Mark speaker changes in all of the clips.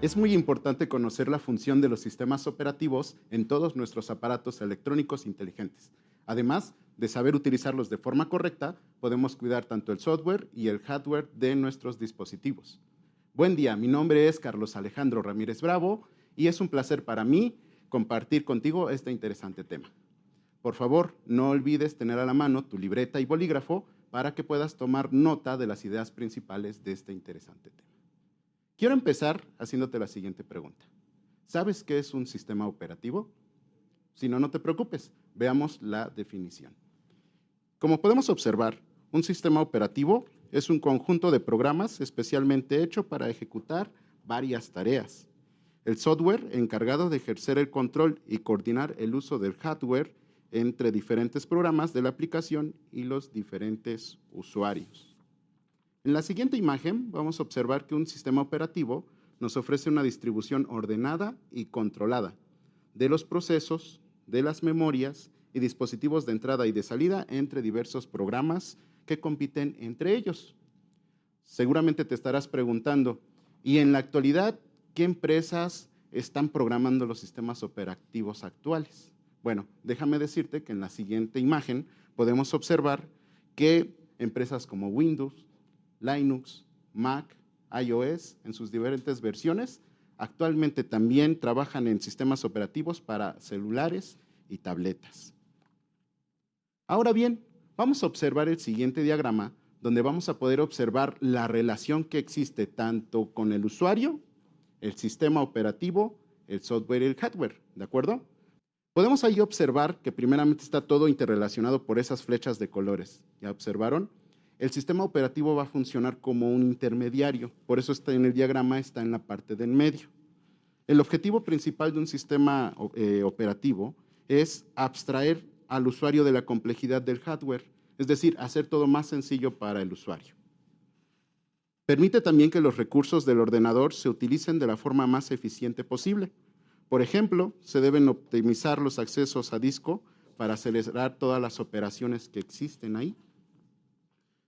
Speaker 1: Es muy importante conocer la función de los sistemas operativos en todos nuestros aparatos electrónicos inteligentes. Además de saber utilizarlos de forma correcta, podemos cuidar tanto el software y el hardware de nuestros dispositivos. Buen día, mi nombre es Carlos Alejandro Ramírez Bravo y es un placer para mí compartir contigo este interesante tema. Por favor, no olvides tener a la mano tu libreta y bolígrafo para que puedas tomar nota de las ideas principales de este interesante tema. Quiero empezar haciéndote la siguiente pregunta. ¿Sabes qué es un sistema operativo? Si no, no te preocupes, veamos la definición. Como podemos observar, un sistema operativo es un conjunto de programas especialmente hecho para ejecutar varias tareas. El software encargado de ejercer el control y coordinar el uso del hardware entre diferentes programas de la aplicación y los diferentes usuarios. En la siguiente imagen vamos a observar que un sistema operativo nos ofrece una distribución ordenada y controlada de los procesos, de las memorias y dispositivos de entrada y de salida entre diversos programas que compiten entre ellos. Seguramente te estarás preguntando, ¿y en la actualidad qué empresas están programando los sistemas operativos actuales? Bueno, déjame decirte que en la siguiente imagen podemos observar que empresas como Windows, Linux, Mac, iOS, en sus diferentes versiones, actualmente también trabajan en sistemas operativos para celulares y tabletas. Ahora bien, vamos a observar el siguiente diagrama, donde vamos a poder observar la relación que existe tanto con el usuario, el sistema operativo, el software y el hardware, ¿de acuerdo? Podemos ahí observar que primeramente está todo interrelacionado por esas flechas de colores. ¿Ya observaron? El sistema operativo va a funcionar como un intermediario, por eso está en el diagrama, está en la parte del medio. El objetivo principal de un sistema operativo es abstraer al usuario de la complejidad del hardware, es decir, hacer todo más sencillo para el usuario. Permite también que los recursos del ordenador se utilicen de la forma más eficiente posible. Por ejemplo, se deben optimizar los accesos a disco para acelerar todas las operaciones que existen ahí.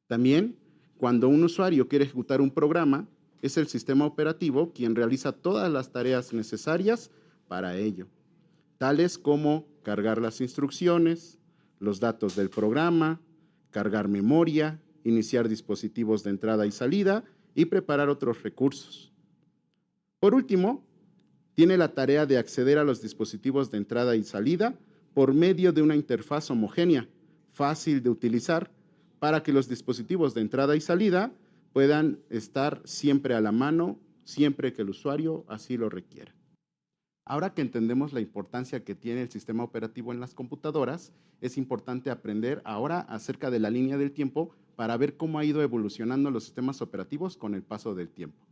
Speaker 1: También, cuando un usuario quiere ejecutar un programa, es el sistema operativo quien realiza todas las tareas necesarias para ello, tales como cargar las instrucciones, los datos del programa, cargar memoria, iniciar dispositivos de entrada y salida y preparar otros recursos. Por último, tiene la tarea de acceder a los dispositivos de entrada y salida por medio de una interfaz homogénea, fácil de utilizar, para que los dispositivos de entrada y salida puedan estar siempre a la mano, siempre que el usuario así lo requiera. Ahora que entendemos la importancia que tiene el sistema operativo en las computadoras, es importante aprender ahora acerca de la línea del tiempo para ver cómo ha ido evolucionando los sistemas operativos con el paso del tiempo.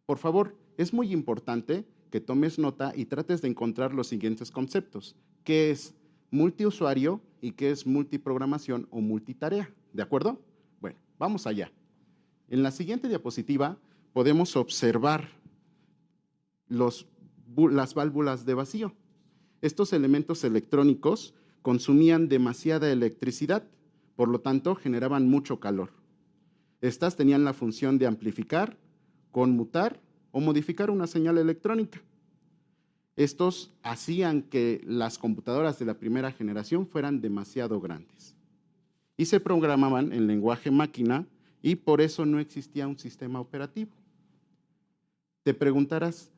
Speaker 1: Por favor, es muy importante que tomes nota y trates de encontrar los siguientes conceptos. ¿Qué es multiusuario y qué es multiprogramación o multitarea? ¿De acuerdo? Bueno, vamos allá. En la siguiente diapositiva podemos observar las válvulas de vacío. Estos elementos electrónicos consumían demasiada electricidad, por lo tanto generaban mucho calor. Estas tenían la función de amplificar, conmutar o modificar una señal electrónica. Estos hacían que las computadoras de la primera generación fueran demasiado grandes y se programaban en lenguaje máquina y por eso no existía un sistema operativo. Te preguntarás,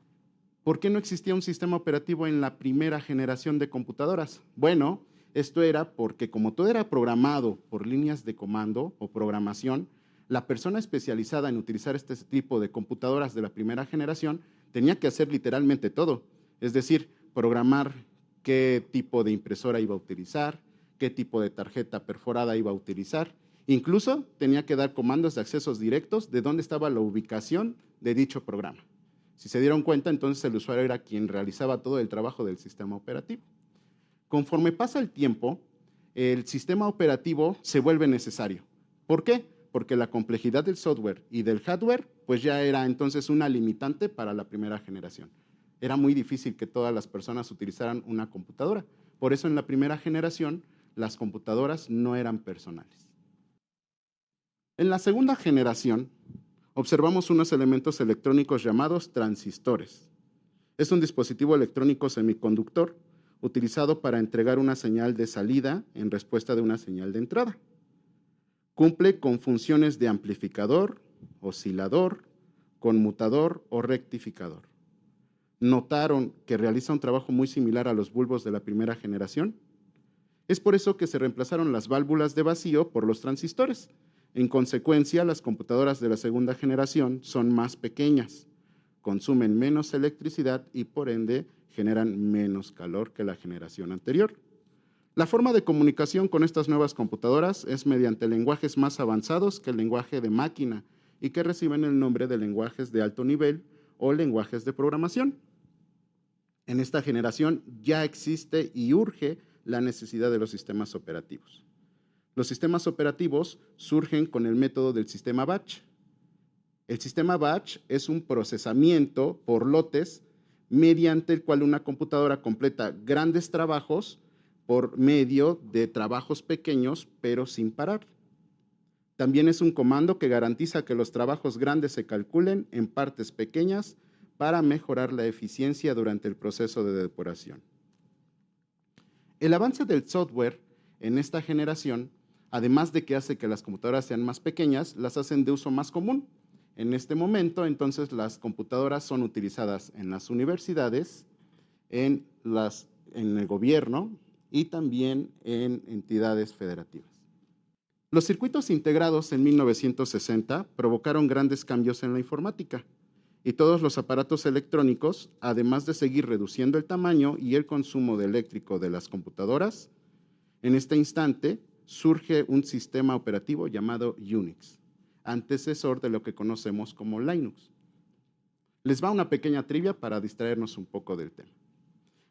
Speaker 1: ¿por qué no existía un sistema operativo en la primera generación de computadoras? Bueno, esto era porque como todo era programado por líneas de comando o programación, la persona especializada en utilizar este tipo de computadoras de la primera generación tenía que hacer literalmente todo. Es decir, programar qué tipo de impresora iba a utilizar, qué tipo de tarjeta perforada iba a utilizar. Incluso tenía que dar comandos de accesos directos de dónde estaba la ubicación de dicho programa. Si se dieron cuenta, entonces el usuario era quien realizaba todo el trabajo del sistema operativo. Conforme pasa el tiempo, el sistema operativo se vuelve necesario. ¿Por qué? Porque la complejidad del software y del hardware pues ya era entonces una limitante para la primera generación. Era muy difícil que todas las personas utilizaran una computadora. Por eso en la primera generación las computadoras no eran personales. En la segunda generación observamos unos elementos electrónicos llamados transistores. Es un dispositivo electrónico semiconductor utilizado para entregar una señal de salida en respuesta de una señal de entrada. Cumple con funciones de amplificador, oscilador, conmutador o rectificador. ¿Notaron que realiza un trabajo muy similar a los bulbos de la primera generación? Es por eso que se reemplazaron las válvulas de vacío por los transistores. En consecuencia, las computadoras de la segunda generación son más pequeñas, consumen menos electricidad y por ende generan menos calor que la generación anterior. La forma de comunicación con estas nuevas computadoras es mediante lenguajes más avanzados que el lenguaje de máquina y que reciben el nombre de lenguajes de alto nivel o lenguajes de programación. En esta generación ya existe y urge la necesidad de los sistemas operativos. Los sistemas operativos surgen con el método del sistema batch. El sistema batch es un procesamiento por lotes mediante el cual una computadora completa grandes trabajos por medio de trabajos pequeños, pero sin parar. También es un comando que garantiza que los trabajos grandes se calculen en partes pequeñas para mejorar la eficiencia durante el proceso de depuración. El avance del software en esta generación, además de que hace que las computadoras sean más pequeñas, las hacen de uso más común. En este momento, entonces, las computadoras son utilizadas en las universidades, en el gobierno y también en entidades federativas. Los circuitos integrados en 1960 provocaron grandes cambios en la informática y todos los aparatos electrónicos, además de seguir reduciendo el tamaño y el consumo eléctrico de las computadoras, en este instante surge un sistema operativo llamado Unix, antecesor de lo que conocemos como Linux. Les va una pequeña trivia para distraernos un poco del tema.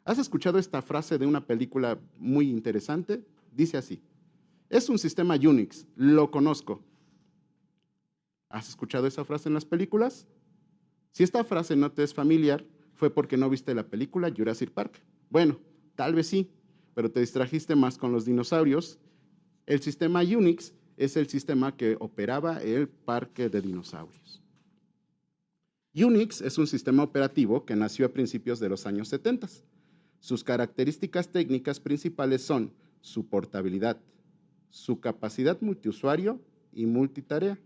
Speaker 1: ¿Has escuchado esta frase de una película muy interesante? Dice así: es un sistema Unix, lo conozco. ¿Has escuchado esa frase en las películas? Si esta frase no te es familiar, fue porque no viste la película Jurassic Park. Bueno, tal vez sí, pero te distrajiste más con los dinosaurios. El sistema Unix es el sistema que operaba el parque de dinosaurios. Unix es un sistema operativo que nació a principios de los años 70. Sus características técnicas principales son su portabilidad, su capacidad multiusuario y multitarea,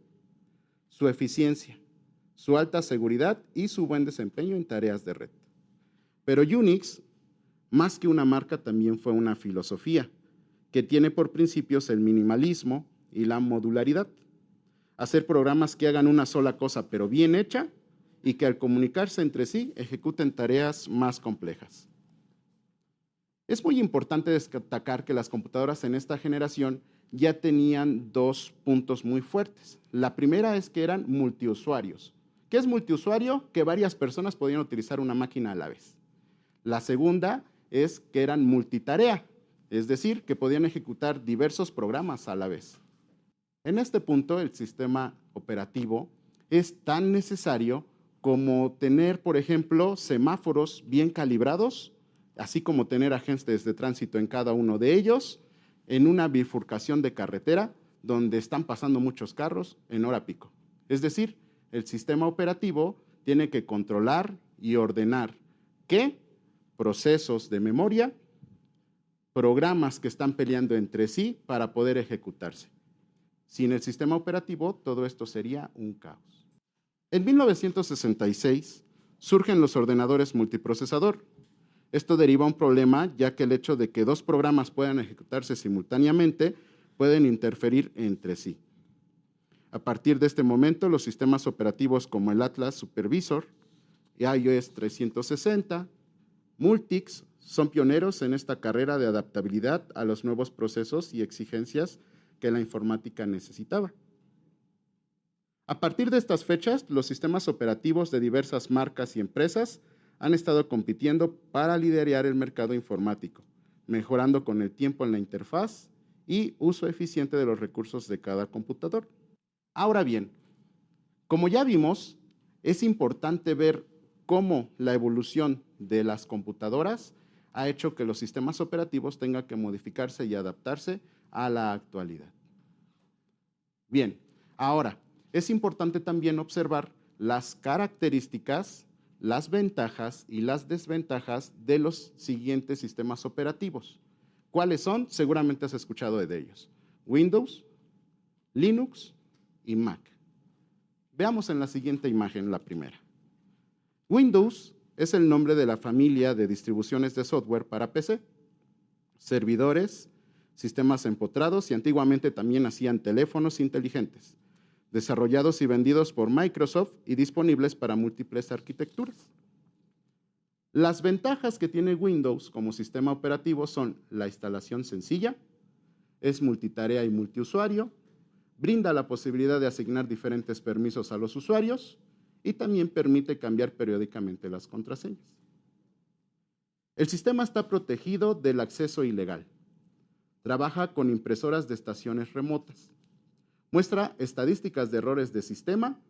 Speaker 1: su eficiencia, su alta seguridad y su buen desempeño en tareas de red. Pero Unix, más que una marca, también fue una filosofía que tiene por principios el minimalismo y la modularidad. Hacer programas que hagan una sola cosa pero bien hecha y que al comunicarse entre sí ejecuten tareas más complejas. Es muy importante destacar que las computadoras en esta generación ya tenían dos puntos muy fuertes. La primera es que eran multiusuarios. ¿Qué es multiusuario? Que varias personas podían utilizar una máquina a la vez. La segunda es que eran multitarea, es decir, que podían ejecutar diversos programas a la vez. En este punto, el sistema operativo es tan necesario como tener, por ejemplo, semáforos bien calibrados, así como tener agentes de tránsito en cada uno de ellos, en una bifurcación de carretera donde están pasando muchos carros en hora pico. Es decir, el sistema operativo tiene que controlar y ordenar ¿qué? Procesos de memoria, programas que están peleando entre sí para poder ejecutarse. Sin el sistema operativo, todo esto sería un caos. En 1966 surgen los ordenadores multiprocesador. Esto deriva un problema, ya que el hecho de que dos programas puedan ejecutarse simultáneamente pueden interferir entre sí. A partir de este momento, los sistemas operativos como el Atlas Supervisor, iOS 360, Multics son pioneros en esta carrera de adaptabilidad a los nuevos procesos y exigencias que la informática necesitaba. A partir de estas fechas, los sistemas operativos de diversas marcas y empresas han estado compitiendo para liderar el mercado informático, mejorando con el tiempo en la interfaz y uso eficiente de los recursos de cada computador. Ahora bien, como ya vimos, es importante ver cómo la evolución de las computadoras ha hecho que los sistemas operativos tengan que modificarse y adaptarse a la actualidad. Bien, ahora, Es importante también observar las características, las ventajas y las desventajas de los siguientes sistemas operativos. ¿Cuáles son? Seguramente has escuchado de ellos. Windows, Linux y Mac. Veamos en la siguiente imagen la primera. Windows es el nombre de la familia de distribuciones de software para PC, servidores, sistemas empotrados y antiguamente también hacían teléfonos inteligentes, desarrollados y vendidos por Microsoft y disponibles para múltiples arquitecturas. Las ventajas que tiene Windows como sistema operativo son la instalación sencilla, es multitarea y multiusuario, brinda la posibilidad de asignar diferentes permisos a los usuarios y también permite cambiar periódicamente las contraseñas. El sistema está protegido del acceso ilegal. Trabaja con impresoras de estaciones remotas. Muestra estadísticas de errores de sistema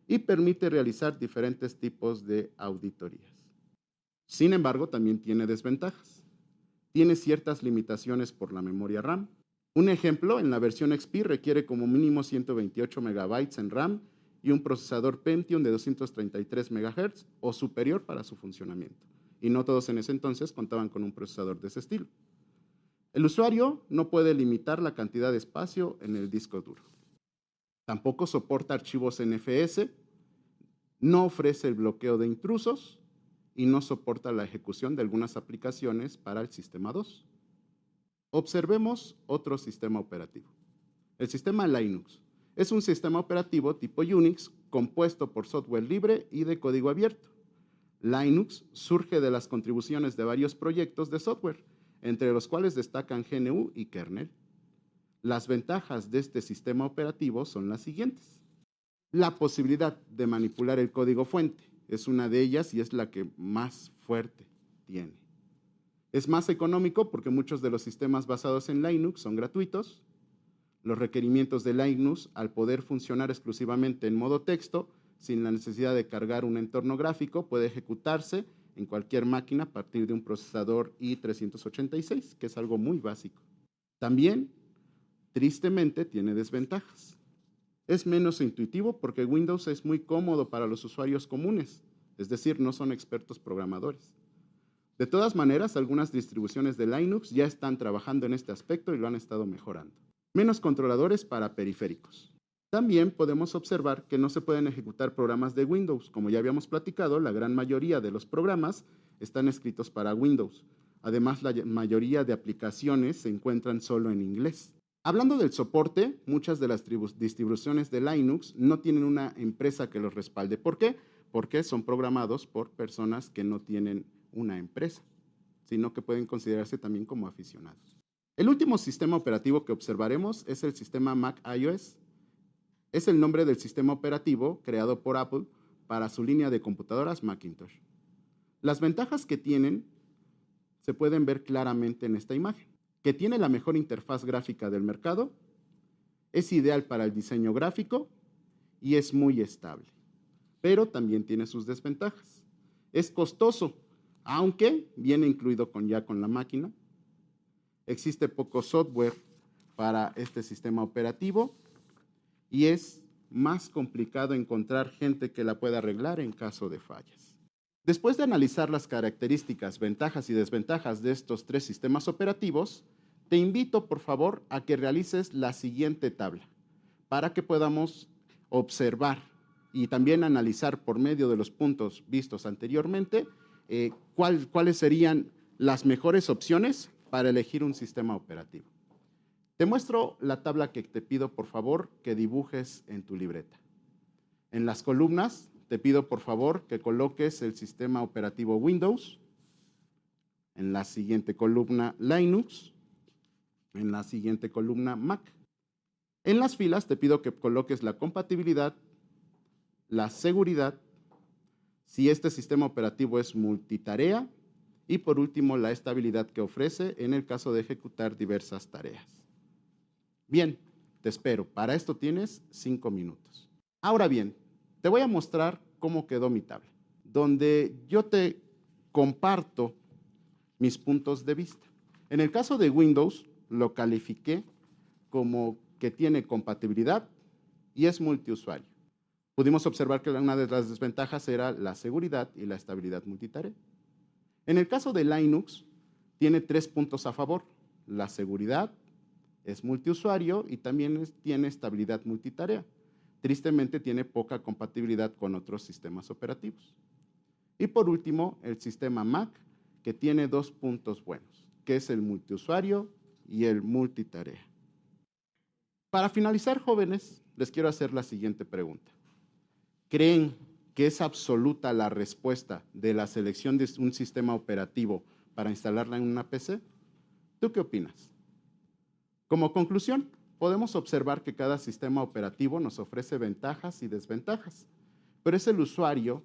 Speaker 1: y permite realizar diferentes tipos de auditorías. Sin embargo, también tiene desventajas. Tiene ciertas limitaciones por la memoria RAM. Un ejemplo, en la versión XP requiere como mínimo 128 megabytes en RAM y un procesador Pentium de 233 MHz o superior para su funcionamiento. Y no todos en ese entonces contaban con un procesador de ese estilo. El usuario no puede limitar la cantidad de espacio en el disco duro. Tampoco soporta archivos NFS, no ofrece el bloqueo de intrusos y no soporta la ejecución de algunas aplicaciones para el sistema 2. Observemos otro sistema operativo. El sistema Linux es un sistema operativo tipo Unix compuesto por software libre y de código abierto. Linux surge de las contribuciones de varios proyectos de software, entre los cuales destacan GNU y kernel. Las ventajas de este sistema operativo son las siguientes. La posibilidad de manipular el código fuente es una de ellas y es la que más fuerte tiene. Es más económico porque muchos de los sistemas basados en Linux son gratuitos. Los requerimientos de Linux, al poder funcionar exclusivamente en modo texto, sin la necesidad de cargar un entorno gráfico, puede ejecutarse en cualquier máquina a partir de un procesador i386, que es algo muy básico. También, tristemente, tiene desventajas. Es menos intuitivo porque Windows es muy cómodo para los usuarios comunes, es decir, no son expertos programadores. De todas maneras, algunas distribuciones de Linux ya están trabajando en este aspecto y lo han estado mejorando. Menos controladores para periféricos. También podemos observar que no se pueden ejecutar programas de Windows. Como ya habíamos platicado, la gran mayoría de los programas están escritos para Windows. Además, la mayoría de aplicaciones se encuentran solo en inglés. Hablando del soporte, muchas de las distribuciones de Linux no tienen una empresa que los respalde. ¿Por qué? Porque son programados por personas que no tienen una empresa, sino que pueden considerarse también como aficionados. El último sistema operativo que observaremos es el sistema Mac iOS. Es el nombre del sistema operativo creado por Apple para su línea de computadoras Macintosh. Las ventajas que tienen se pueden ver claramente en esta imagen, que tiene la mejor interfaz gráfica del mercado, es ideal para el diseño gráfico y es muy estable, pero también tiene sus desventajas. Es costoso, aunque viene incluido ya con la máquina. Existe poco software para este sistema operativo y es más complicado encontrar gente que la pueda arreglar en caso de fallas. Después de analizar las características, ventajas y desventajas de estos tres sistemas operativos, te invito, por favor, a que realices la siguiente tabla para que podamos observar y también analizar por medio de los puntos vistos anteriormente cuáles serían las mejores opciones para elegir un sistema operativo. Te muestro la tabla que te pido, por favor, que dibujes en tu libreta. En las columnas, te pido, por favor, que coloques el sistema operativo Windows. En la siguiente columna, Linux. En la siguiente columna, Mac. En las filas, te pido que coloques la compatibilidad, la seguridad, si este sistema operativo es multitarea, y por último, la estabilidad que ofrece en el caso de ejecutar diversas tareas. Bien, te espero. Para esto tienes 5 minutos. Ahora bien, te voy a mostrar cómo quedó mi tabla, donde yo te comparto mis puntos de vista. En el caso de Windows, lo califiqué como que tiene compatibilidad y es multiusuario. Pudimos observar que una de las desventajas era la seguridad y la estabilidad multitarea. En el caso de Linux, tiene 3 puntos a favor. La seguridad, es multiusuario y también tiene estabilidad multitarea. Tristemente tiene poca compatibilidad con otros sistemas operativos. Y por último, el sistema Mac, que tiene 2 puntos buenos, que es el multiusuario y el multitarea. Para finalizar, jóvenes, les quiero hacer la siguiente pregunta. ¿Creen que es absoluta la respuesta de la selección de un sistema operativo para instalarla en una PC? ¿Tú qué opinas? Como conclusión, podemos observar que cada sistema operativo nos ofrece ventajas y desventajas, pero es el usuario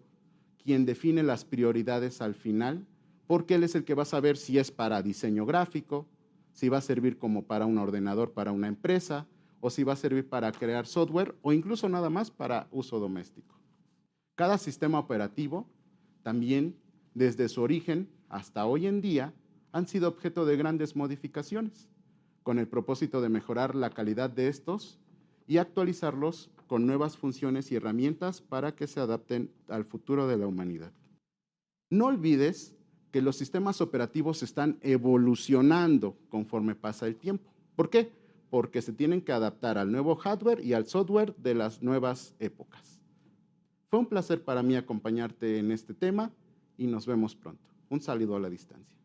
Speaker 1: quien define las prioridades al final, porque él es el que va a saber si es para diseño gráfico, si va a servir como para un ordenador para una empresa, o si va a servir para crear software, o incluso nada más para uso doméstico. Cada sistema operativo, también desde su origen hasta hoy en día, han sido objeto de grandes modificaciones, con el propósito de mejorar la calidad de estos y actualizarlos con nuevas funciones y herramientas para que se adapten al futuro de la humanidad. No olvides que los sistemas operativos están evolucionando conforme pasa el tiempo. ¿Por qué? Porque se tienen que adaptar al nuevo hardware y al software de las nuevas épocas. Fue un placer para mí acompañarte en este tema y nos vemos pronto. Un saludo a la distancia.